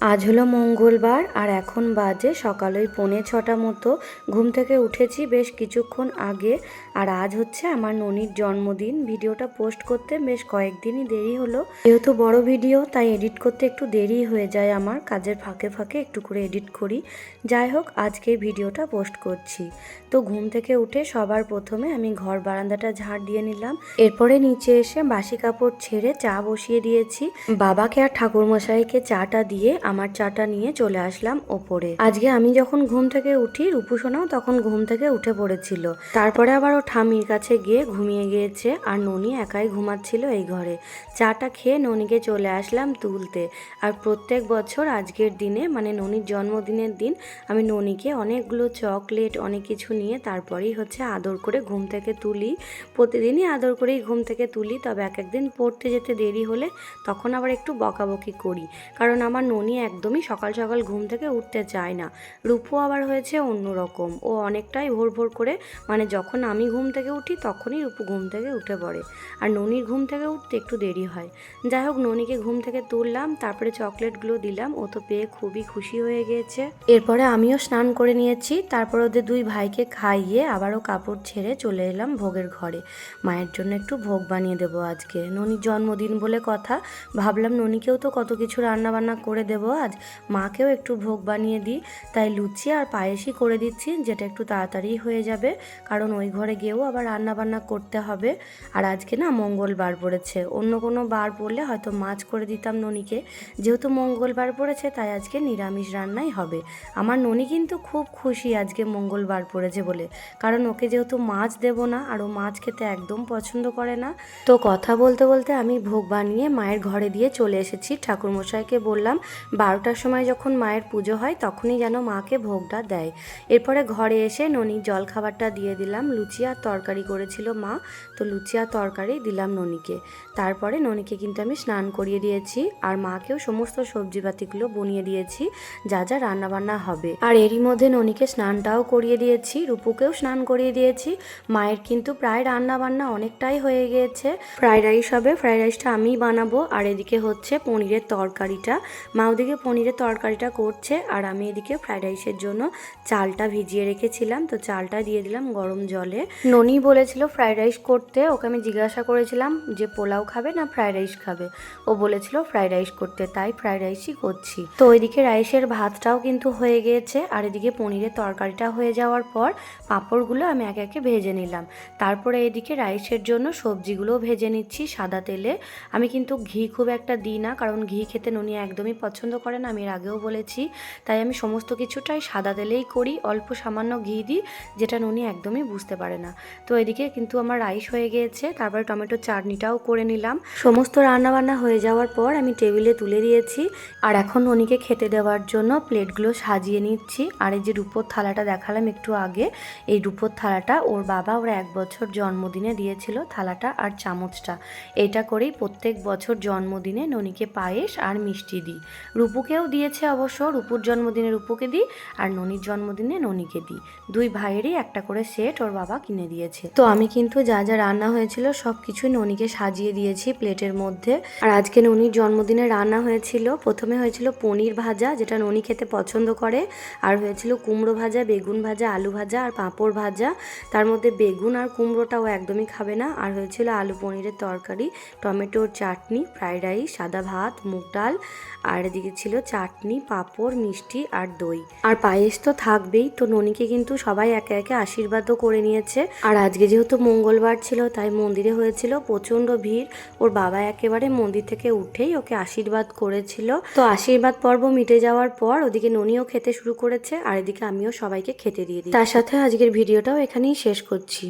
আজ হলো মঙ্গলবার আর এখন বাজে সকাল ওই 6:45 মতো। ঘুম থেকে উঠেছি বেশ কিছুক্ষণ আগে। আর আজ হচ্ছে আমার ননির জন্মদিন। ভিডিওটা পোস্ট করতে বেশ কয়েকদিনই দেরি হলো, যেহেতু বড় ভিডিও তাই এডিট করতে একটু দেরি হয়ে যায়। আমার কাজের ফাঁকে ফাঁকে একটু করে এডিট করি। যাই হোক, আজকে ভিডিওটা পোস্ট করছি। তো ঘুম থেকে উঠে সবার প্রথমে আমি ঘর বারান্দাটা ঝাড় দিয়ে নিলাম। এরপরে নিচে এসে বাসি কাপড় ছেড়ে চা বসিয়ে দিয়েছি। বাবাকে আর ঠাকুরমশাইকে চাটা দিয়ে আমার চাটা নিয়ে চলে আসলাম ওপরে। আজকে আমি যখন ঘুম থেকে উঠি, রূপু সোনাও তখন ঘুম থেকে উঠে পড়েছিল। তারপরে আবার ও ঠাম্মির কাছে গিয়ে ঘুমিয়ে গিয়েছে, আর ননি একাই ঘুমাচ্ছিল এই ঘরে। চাটা খেয়ে ননিকে চলে আসলাম তুলতে। আর প্রত্যেক বছর আজকের দিনে, মানে ননির জন্মদিনের দিন, আমি ননিকে অনেকগুলো চকলেট অনেক কিছু নিয়ে তারপরেই হচ্ছে আদর করে ঘুম থেকে তুলি। প্রতিদিনই আদর করেই ঘুম থেকে তুলি, তবে এক একদিন পড়তে যেতে দেরি হলে তখন আবার একটু বকাবকি করি, কারণ আমার ননি একদমই সকাল সকাল ঘুম থেকে উঠতে চায় না। রূপু আবার হয়েছে অন্যরকম, ও অনেকটাই ভোর ভোর করে, মানে যখন আমি ঘুম থেকে উঠি তখনই রূপু ঘুম থেকে উঠে পড়ে, আর ননির ঘুম থেকে উঠতে একটু দেরি হয়। যাই হোক, ননিকে ঘুম থেকে তুললাম, তারপরে চকলেটগুলো দিলাম। ও তো পেয়ে খুবই খুশি হয়ে গিয়েছে। এরপরে আমিও স্নান করে নিয়েছি, তারপর ওদের দুই ভাইকে খাইয়ে আবারও কাপড় ছেড়ে চলে এলাম ভোগের ঘরে। মায়ের জন্য একটু ভোগ বানিয়ে দেবো আজকে, ননির জন্মদিন বলে কথা। ভাবলাম ননিকেও তো কত কিছু রান্না বান্না করে দেবো আজ, মাকেও একটু ভোগ বানিয়ে দিই। তাই লুচি আর পায়েসই করে দিচ্ছি, যেটা একটু তাড়াতাড়ি হয়ে যাবে, কারণ ওই ঘরে গিয়েও আবার রান্না বান্না করতে হবে। আর আজকে না মঙ্গলবার পড়েছে, অন্য কোনো বার পড়লে হয়তো মাছ করে দিতাম ননিকে। যেহেতু মঙ্গলবার পড়েছে তাই আজকে নিরামিষ রান্নাই হবে। আমার ননি কিন্তু খুব খুশি আজকে মঙ্গলবার পড়েছে বলে, কারণ ওকে যেহেতু মাছ দেবো না, আর ও মাছ খেতে একদম পছন্দ করে না। তো কথা বলতে বলতে আমি ভোগ বানিয়ে মায়ের ঘরে দিয়ে চলে এসেছি। ঠাকুরমশাইকে বললাম 12টার সময় যখন মায়ের পুজো হয় তখনই যেন মাকে ভোগটা দেয়। এরপরে ঘরে এসে ননির জল খাবারটা দিয়ে দিলাম। লুচি আর তরকারি করেছিল মা, তো লুচি আর তরকারি দিলাম ননিকে। তারপরে ননিকে কিন্তু আমি স্নান করিয়ে দিয়েছি, আর মাকেও সমস্ত সবজিপাতিগুলো বনিয়ে দিয়েছি যা যা রান্নাবান্না হবে। আর এরই মধ্যে ননিকে স্নানটাও করিয়ে দিয়েছি, রূপুকেও স্নান করিয়ে দিয়েছি। মায়ের কিন্তু প্রায় রান্নাবান্না অনেকটাই হয়ে গিয়েছে। ফ্রাইড রাইস হবে, ফ্রাইড রাইসটা আমিই বানাবো। আর এদিকে হচ্ছে পনিরের তরকারিটা, মা ওদিকে পনিরের তরকারিটা করছে, আর আমি এদিকে ফ্রাইড রাইসের জন্য চালটা ভিজিয়ে রেখেছিলাম। তো চালটা দিয়ে দিলাম গরম জলে। ননি বলেছিল ফ্রাইড রাইস করতে, ওকে আমি জিজ্ঞাসা করেছিলাম যে পোলাও খাবে না ফ্রাইড রাইস খাবে, ও বলেছিল ফ্রাইড রাইস করতে, তাই ফ্রাইড রাইসই করছি। তো ওইদিকে রাইসের ভাতটাও কিন্তু হয়ে গিয়েছে, আর এদিকে পনিরের তরকারিটা হয়ে যাওয়ার পর পাঁপড়গুলো আমি একে একে ভেজে নিলাম। তারপরে এদিকে রাইসের জন্য সবজিগুলোও ভেজে নিচ্ছি সাদা তেলে। আমি কিন্তু ঘি খুব একটা দিই না, কারণ ঘি খেতে ননি একদমই পছন্দ করে না, আমি এর আগেও বলেছি। তাই আমি সমস্ত কিছুটাই সাদা তেলেই করি, অল্প সামান্য ঘি দিই, যেটা ননি একদমই বুঝতে পারে না। তো এদিকে কিন্তু আমার রাইস হয়ে গিয়েছে, তারপরে টমেটো চাটনিটাও করে নিলাম। সমস্ত রান্নাবান্না হয়ে যাওয়ার পর আমি টেবিলে তুলে দিয়েছি, আর এখন ননিকে খেতে দেওয়ার জন্য প্লেটগুলো সাজিয়ে নিচ্ছি। আর এই যে রূপোর থালাটা দেখালাম একটু আগে, এই রূপোর থালাটা ওর বাবা ওর 1 বছর জন্মদিনে দিয়েছিল, থালাটা আর চামচটা। এটা করেই প্রত্যেক বছর জন্মদিনে ননিকে পায়েস আর মিষ্টি দিই। রূপুকেও দিয়েছে অবশ্য, রূপুর জন্মদিনে রূপুকে দিই, আর ননির জন্মদিনে ননিকে দিই। দুই ভাইয়েরই একটা করে সেট ওর বাবা কিনে দিয়েছে। তো আমি কিন্তু যা যা রান্না হয়েছিল সব কিছুই ননিকে সাজিয়ে দিয়েছি প্লেটের মধ্যে। আর আজকে ননির জন্মদিনে রান্না হয়েছিল, প্রথমে হয়েছিল পনির ভাজা, যেটা ননি খেতে পছন্দ করে, আর হয়েছিল কুমড়ো ভাজা, বেগুন ভাজা, আলু ভাজা আর পাঁপড় ভাজা। তার মধ্যে বেগুন আর কুমড়োটাও একদমই খাবে না। আর হয়েছিল আলু পনিরের তরকারি, টমেটোর চাটনি, ফ্রাইড রাইস, সাদা ভাত, মুগ ডাল, আর এদিকে ছিল চাটনি, পাঁপড়, মিষ্টি আর দই। আর পায়েস তো থাকবেই। তো ননিকে কিন্তু সবাই একে একে আশীর্বাদও করে নিয়েছে। আর আজকে যেহেতু মঙ্গলবার ছিল তাই মন্দিরে হয়েছিল প্রচণ্ড ভিড়। ওর বাবা একেবারে মন্দির থেকে উঠেই ওকে আশীর্বাদ করেছিল। তো আশীর্বাদ পর্ব মিটে যাওয়ার পর ওদিকে ননিও খেতে শুরু করেছে, আর এদিকে আমিও সবাইকে খেতে দিয়ে দিই। তার সাথে আজকের ভিডিওটাও এখানেই শেষ করছি।